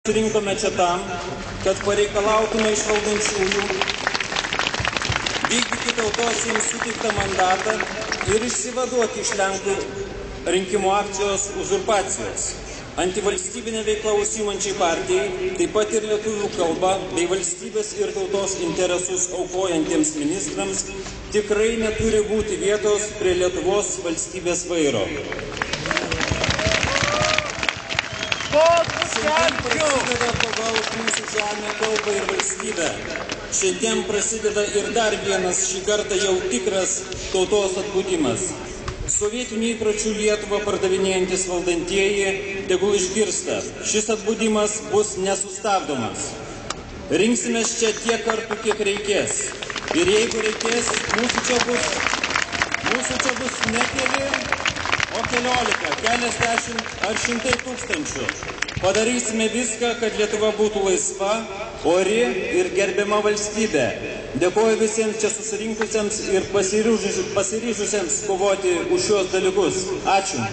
Rinkome čia tam, kad pareikalautume iš valdančiųjų vykdyti tautos jiems suteiktą mandatą ir išsivaduoti iš Lenkų rinkimų akcijos uzurpacijos. Antivalstybinė veikla užsiimančiai partijai, taip pat ir lietuvių kalba bei valstybės ir tautos interesus aukojantiems ministrams tikrai neturi būti vietos prie Lietuvos valstybės vairo. Šiandien prasideda kova už mūsų žemę, kalbą ir valstybę. Šiandien prasideda ir dar vienas šį kartą jau tikras tautos atbudimas. Sovietinių įpročių Lietuvą pardavinėjantis valdantieji tegul išgirsta. Šis atbudimas bus nesustabdomas. Rinksimės čia tiek kartų, kiek reikės. Ir jeigu reikės, mūsų čia bus ne keli, o 14, keliasdešimt ar šimtai tūkstančių. Padarysime viską, kad Lietuva būtų laisva, ori ir gerbiama valstybė. Dėkoju visiems čia susirinkusiems ir pasiryžusiems kovoti už šios dalykus. Ačiū.